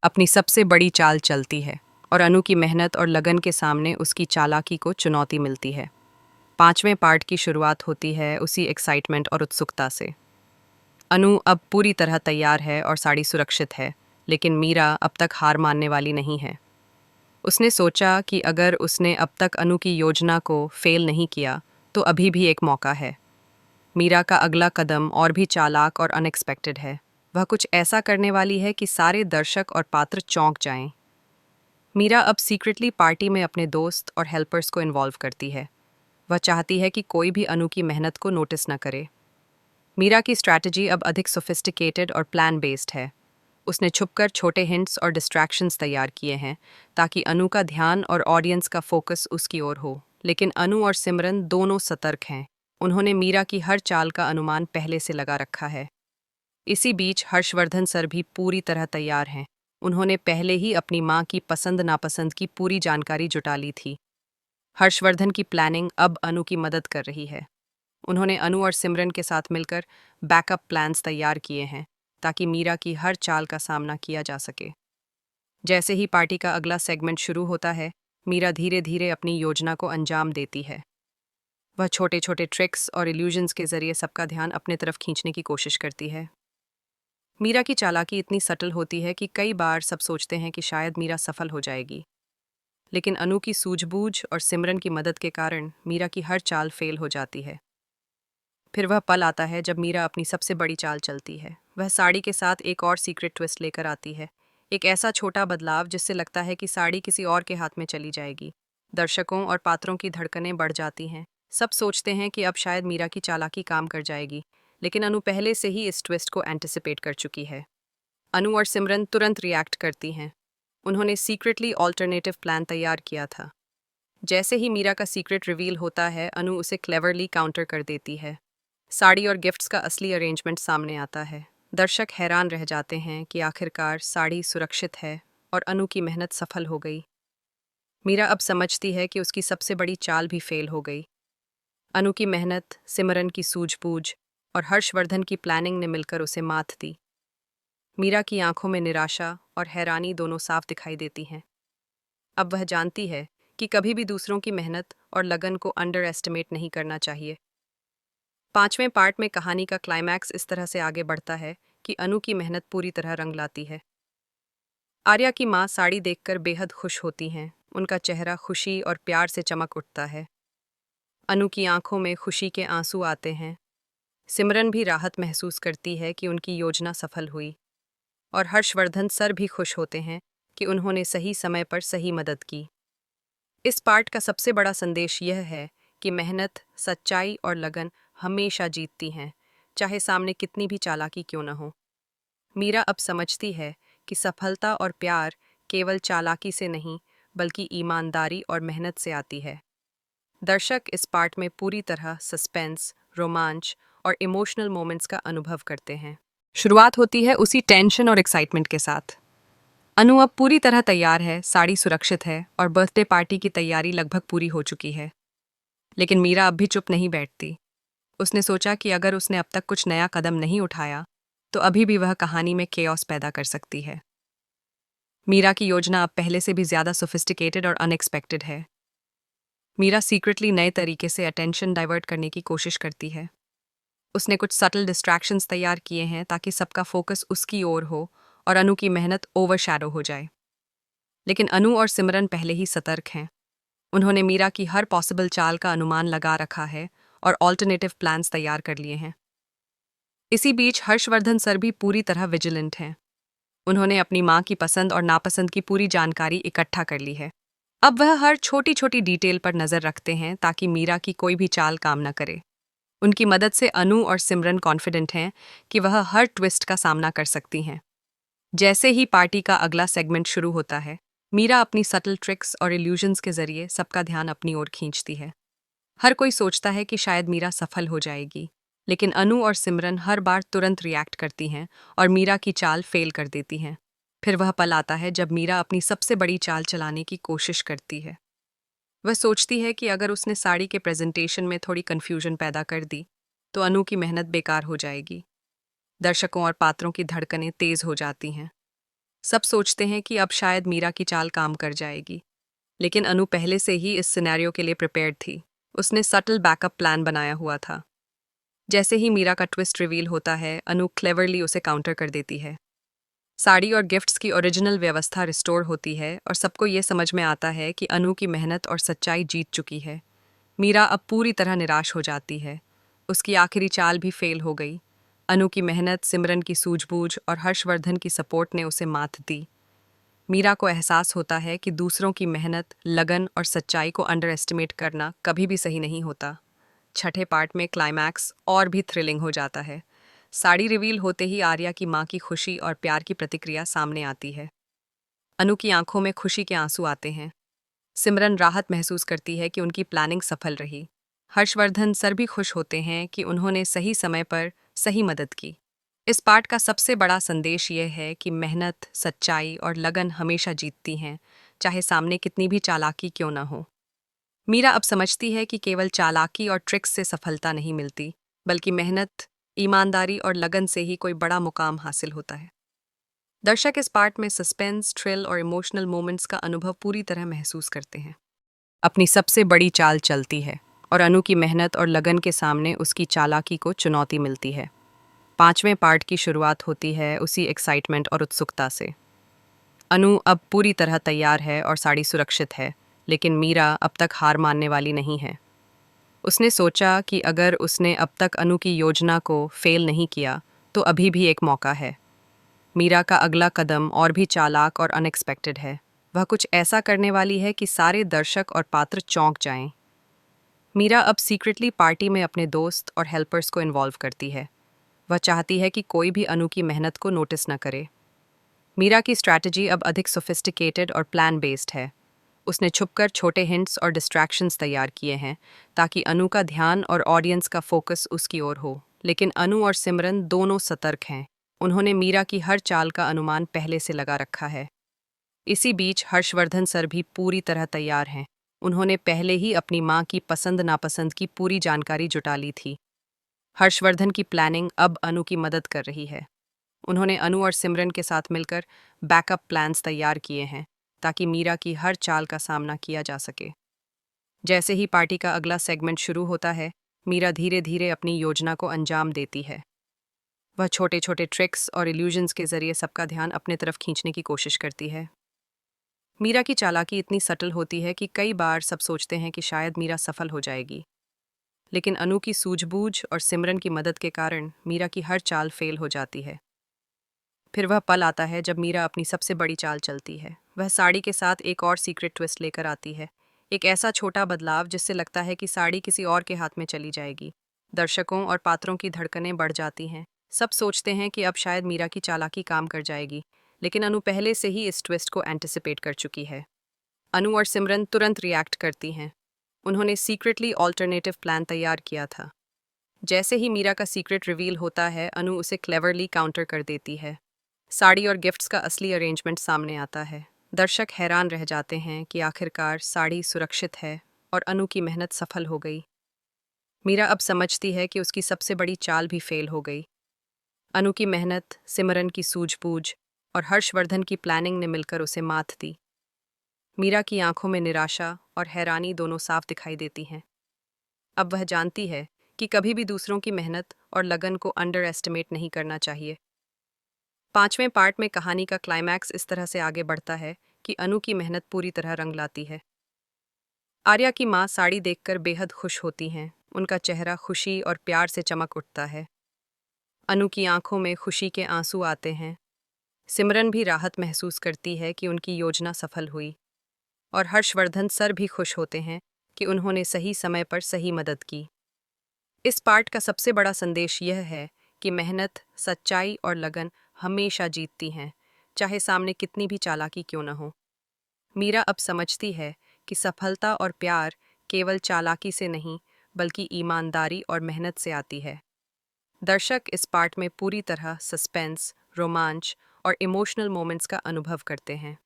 अपनी सबसे बड़ी चाल चलती है और अनु की मेहनत और लगन के सामने उसकी चालाकी को चुनौती मिलती है। पांचवें पार्ट की शुरुआत होती है उसी एक्साइटमेंट और उत्सुकता से। अनु अब पूरी तरह तैयार है और साड़ी सुरक्षित है, लेकिन मीरा अब तक हार मानने वाली नहीं है। उसने सोचा कि अगर उसने अब तक अनु की योजना को फेल नहीं किया तो अभी भी एक मौका है। मीरा का अगला कदम और भी चालाक और अनएक्सपेक्टेड है। वह कुछ ऐसा करने वाली है कि सारे दर्शक और पात्र चौंक जाएं। मीरा अब सीक्रेटली पार्टी में अपने दोस्त और हेल्पर्स को इन्वॉल्व करती है। वह चाहती है कि कोई भी अनु की मेहनत को नोटिस न करे। मीरा की स्ट्रैटेजी अब अधिक सोफिस्टिकेटेड और प्लान बेस्ड है। उसने छुपकर छोटे हिंट्स और डिस्ट्रैक्शंस तैयार किए हैं ताकि अनु का ध्यान और ऑडियंस का फोकस उसकी ओर हो। लेकिन अनु और सिमरन दोनों सतर्क हैं। उन्होंने मीरा की हर चाल का अनुमान पहले से लगा रखा है। इसी बीच हर्षवर्धन सर भी पूरी तरह तैयार हैं। उन्होंने पहले ही अपनी मां की पसंद नापसंद की पूरी जानकारी जुटा ली थी। हर्षवर्धन की प्लानिंग अब अनु की मदद कर रही है। उन्होंने अनु और सिमरन के साथ मिलकर बैकअप प्लान्स तैयार किए हैं ताकि मीरा की हर चाल का सामना किया जा सके। जैसे ही पार्टी का अगला सेगमेंट शुरू होता है, मीरा धीरे धीरे अपनी योजना को अंजाम देती है। वह छोटे छोटे ट्रिक्स और इल्यूजन्स के जरिए सबका ध्यान अपने तरफ खींचने की कोशिश करती है। मीरा की चालाकी इतनी सटल होती है कि कई बार सब सोचते हैं कि शायद मीरा सफल हो जाएगी। लेकिन अनु की सूझबूझ और सिमरन की मदद के कारण मीरा की हर चाल फेल हो जाती है। फिर वह पल आता है जब मीरा अपनी सबसे बड़ी चाल चलती है। वह साड़ी के साथ एक और सीक्रेट ट्विस्ट लेकर आती है। एक ऐसा छोटा बदलाव जिससे लगता है कि साड़ी किसी और के हाथ में चली जाएगी। दर्शकों और पात्रों की धड़कनें बढ़ जाती हैं। सब सोचते हैं कि अब शायद मीरा की चालाकी काम कर जाएगी, लेकिन अनु पहले से ही इस ट्विस्ट को एंटिसिपेट कर चुकी है। अनु और सिमरन तुरंत रिएक्ट करती हैं। उन्होंने सीक्रेटली ऑल्टरनेटिव प्लान तैयार किया था। जैसे ही मीरा का सीक्रेट रिवील होता है, अनु उसे क्लेवरली काउंटर कर देती है। साड़ी और गिफ्ट्स का असली अरेंजमेंट सामने आता है। दर्शक हैरान रह जाते हैं कि आखिरकार साड़ी सुरक्षित है और अनु की मेहनत सफल हो गई। मीरा अब समझती है कि उसकी सबसे बड़ी चाल भी फेल हो गई। अनु की मेहनत, सिमरन की सूझबूझ और हर्षवर्धन की प्लानिंग ने मिलकर उसे मात दी। मीरा की आंखों में निराशा और हैरानी दोनों साफ दिखाई देती हैं। अब वह जानती है कि कभी भी दूसरों की मेहनत और लगन को अंडर एस्टिमेट नहीं करना चाहिए। पांचवें पार्ट में कहानी का क्लाइमैक्स इस तरह से आगे बढ़ता है कि अनु की मेहनत पूरी तरह रंग लाती है। आर्या की माँ साड़ी देखकर बेहद खुश होती हैं। उनका चेहरा खुशी और प्यार से चमक उठता है। अनु की आंखों में खुशी के आंसू आते हैं। सिमरन भी राहत महसूस करती है कि उनकी योजना सफल हुई। और हर्षवर्धन सर भी खुश होते हैं कि उन्होंने सही समय पर सही मदद की। इस पार्ट का सबसे बड़ा संदेश यह है कि मेहनत, सच्चाई और लगन हमेशा जीतती हैं, चाहे सामने कितनी भी चालाकी क्यों न हो। मीरा अब समझती है कि सफलता और प्यार केवल चालाकी से नहीं, बल्कि ईमानदारी और मेहनत से आती है। दर्शक इस पार्ट में पूरी तरह सस्पेंस, रोमांच और इमोशनल मोमेंट्स का अनुभव करते हैं। शुरुआत होती है उसी टेंशन और एक्साइटमेंट के साथ। अनु अब पूरी तरह तैयार है, साड़ी सुरक्षित है और बर्थडे पार्टी की तैयारी लगभग पूरी हो चुकी है। लेकिन मीरा अब भी चुप नहीं बैठती। उसने सोचा कि अगर उसने अब तक कुछ नया कदम नहीं उठाया, तो अभी भी वह कहानी में केओस पैदा कर सकती है। मीरा की योजना अब पहले से भी ज्यादा सोफिस्टिकेटेड और अनएक्सपेक्टेड है। मीरा सीक्रेटली नए तरीके से अटेंशन डाइवर्ट करने की कोशिश करती है। उसने कुछ सटल डिस्ट्रैक्शंस तैयार किए हैं ताकि सबका फोकस उसकी ओर हो और अनु की मेहनत ओवरशैडो हो जाए। लेकिन अनु और सिमरन पहले ही सतर्क हैं। उन्होंने मीरा की हर पॉसिबल चाल का अनुमान लगा रखा है और ऑल्टरनेटिव प्लान्स तैयार कर लिए हैं। इसी बीच हर्षवर्धन सर भी पूरी तरह विजिलेंट हैं। उन्होंने अपनी मां की पसंद और नापसंद की पूरी जानकारी इकट्ठा कर ली है। अब वह हर छोटी छोटी डिटेल पर नजर रखते हैं ताकि मीरा की कोई भी चाल काम न करे। उनकी मदद से अनु और सिमरन कॉन्फिडेंट हैं कि वह हर ट्विस्ट का सामना कर सकती हैं। जैसे ही पार्टी का अगला सेगमेंट शुरू होता है, मीरा अपनी सटल ट्रिक्स और इल्यूजन्स के जरिए सबका ध्यान अपनी ओर खींचती है। हर कोई सोचता है कि शायद मीरा सफल हो जाएगी, लेकिन अनु और सिमरन हर बार तुरंत रिएक्ट करती हैं और मीरा की चाल फेल कर देती हैं। फिर वह पल आता है जब मीरा अपनी सबसे बड़ी चाल चलाने की कोशिश करती है। वह सोचती है कि अगर उसने साड़ी के प्रेजेंटेशन में थोड़ी कन्फ्यूजन पैदा कर दी, तो अनु की मेहनत बेकार हो जाएगी। दर्शकों और पात्रों की धड़कनें तेज हो जाती हैं। सब सोचते हैं कि अब शायद मीरा की चाल काम कर जाएगी, लेकिन अनु पहले से ही इस सिनेरियो के लिए प्रिपेयर्ड थी। उसने सटल बैकअप प्लान बनाया हुआ था। जैसे ही मीरा का ट्विस्ट रिवील होता है, अनु क्लेवरली उसे काउंटर कर देती है। साड़ी और गिफ्ट्स की ओरिजिनल व्यवस्था रिस्टोर होती है और सबको ये समझ में आता है कि अनु की मेहनत और सच्चाई जीत चुकी है। मीरा अब पूरी तरह निराश हो जाती है। उसकी आखिरी चाल भी फेल हो गई। अनु की मेहनत, सिमरन की सूझबूझ और हर्षवर्धन की सपोर्ट ने उसे मात दी। मीरा को एहसास होता है कि दूसरों की मेहनत, लगन और सच्चाई को अंडर एस्टिमेट करना कभी भी सही नहीं होता। छठे पार्ट में क्लाइमैक्स और भी थ्रिलिंग हो जाता है। साड़ी रिवील होते ही आर्या की माँ की खुशी और प्यार की प्रतिक्रिया सामने आती है। अनु की आंखों में खुशी के आंसू आते हैं। सिमरन राहत महसूस करती है कि उनकी प्लानिंग सफल रही। हर्षवर्धन सर भी खुश होते हैं कि उन्होंने सही समय पर सही मदद की। इस पार्ट का सबसे बड़ा संदेश यह है कि मेहनत, सच्चाई और लगन हमेशा जीतती हैं, चाहे सामने कितनी भी चालाकी क्यों ना हो। मीरा अब समझती है कि केवल चालाकी और ट्रिक्स से सफलता नहीं मिलती, बल्कि मेहनत, ईमानदारी और लगन से ही कोई बड़ा मुकाम हासिल होता है। दर्शक इस पार्ट में सस्पेंस, थ्रिल और इमोशनल मोमेंट्स का अनुभव पूरी तरह महसूस करते हैं। अपनी सबसे बड़ी चाल चलती है और अनु की मेहनत और लगन के सामने उसकी चालाकी को चुनौती मिलती है। पांचवें पार्ट की शुरुआत होती है उसी एक्साइटमेंट और उत्सुकता से। अनु अब पूरी तरह तैयार है और साड़ी सुरक्षित है, लेकिन मीरा अब तक हार मानने वाली नहीं है। उसने सोचा कि अगर उसने अब तक अनु की योजना को फेल नहीं किया, तो अभी भी एक मौका है। मीरा का अगला कदम और भी चालाक और अनएक्सपेक्टेड है। वह कुछ ऐसा करने वाली है कि सारे दर्शक और पात्र चौंक जाएं। मीरा अब सीक्रेटली पार्टी में अपने दोस्त और हेल्पर्स को इन्वॉल्व करती है। वह चाहती है कि कोई भी अनु की मेहनत को नोटिस न करे। मीरा की स्ट्रैटेजी अब अधिक सोफिस्टिकेटेड और प्लान बेस्ड है। उसने छुपकर छोटे हिंट्स और डिस्ट्रैक्शंस तैयार किए हैं, ताकि अनु का ध्यान और ऑडियंस का फोकस उसकी ओर हो। लेकिन अनु और सिमरन दोनों सतर्क हैं। उन्होंने मीरा की हर चाल का अनुमान पहले से लगा रखा है। इसी बीच हर्षवर्धन सर भी पूरी तरह तैयार हैं। उन्होंने पहले ही अपनी माँ की पसंद नापसंद की पूरी जानकारी जुटा ली थी। हर्षवर्धन की प्लानिंग अब अनु की मदद कर रही है। उन्होंने अनु और सिमरन के साथ मिलकर बैकअप प्लान्स तैयार किए हैं, ताकि मीरा की हर चाल का सामना किया जा सके। जैसे ही पार्टी का अगला सेगमेंट शुरू होता है, मीरा धीरे धीरे अपनी योजना को अंजाम देती है। वह छोटे छोटे ट्रिक्स और इल्यूजन्स के जरिए सबका ध्यान अपने तरफ खींचने की कोशिश करती है। मीरा की चालाकी इतनी सटल होती है कि कई बार सब सोचते हैं कि शायद मीरा सफल हो जाएगी। लेकिन अनु की सूझबूझ और सिमरन की मदद के कारण मीरा की हर चाल फेल हो जाती है। फिर वह पल आता है जब मीरा अपनी सबसे बड़ी चाल चलती है। वह साड़ी के साथ एक और सीक्रेट ट्विस्ट लेकर आती है। एक ऐसा छोटा बदलाव जिससे लगता है कि साड़ी किसी और के हाथ में चली जाएगी। दर्शकों और पात्रों की धड़कनें बढ़ जाती हैं। सब सोचते हैं कि अब शायद मीरा की चालाकी काम कर जाएगी, लेकिन अनु पहले से ही इस ट्विस्ट को एंटिसिपेट कर चुकी है। अनु और सिमरन तुरंत रिएक्ट करती हैं। उन्होंने सीक्रेटली ऑल्टरनेटिव प्लान तैयार किया था। जैसे ही मीरा का सीक्रेट रिवील होता है, अनु उसे क्लेवरली काउंटर कर देती है। साड़ी और गिफ्ट्स का असली अरेंजमेंट सामने आता है। दर्शक हैरान रह जाते हैं कि आखिरकार साड़ी सुरक्षित है और अनु की मेहनत सफल हो गई। मीरा अब समझती है कि उसकी सबसे बड़ी चाल भी फेल हो गई। अनु की मेहनत, सिमरन की सूझबूझ और हर्षवर्धन की प्लानिंग ने मिलकर उसे मात दी। मीरा की आंखों में निराशा और हैरानी दोनों साफ दिखाई देती हैं। अब वह जानती है कि कभी भी दूसरों की मेहनत और लगन को अंडर एस्टिमेट नहीं करना चाहिए। पांचवें पार्ट में कहानी का क्लाइमैक्स इस तरह से आगे बढ़ता है कि अनु की मेहनत पूरी तरह रंग लाती है। आर्या की माँ साड़ी देखकर बेहद खुश होती हैं। उनका चेहरा खुशी और प्यार से चमक उठता है। अनु की आंखों में खुशी के आंसू आते हैं। सिमरन भी राहत महसूस करती है कि उनकी योजना सफल हुई। और हर्षवर्धन सर भी खुश होते हैं कि उन्होंने सही समय पर सही मदद की। इस पार्ट का सबसे बड़ा संदेश यह है कि मेहनत, सच्चाई और लगन हमेशा जीतती हैं, चाहे सामने कितनी भी चालाकी क्यों न हो। मीरा अब समझती है कि सफलता और प्यार केवल चालाकी से नहीं, बल्कि ईमानदारी और मेहनत से आती है। दर्शक इस पार्ट में पूरी तरह सस्पेंस, रोमांच और इमोशनल मोमेंट्स का अनुभव करते हैं।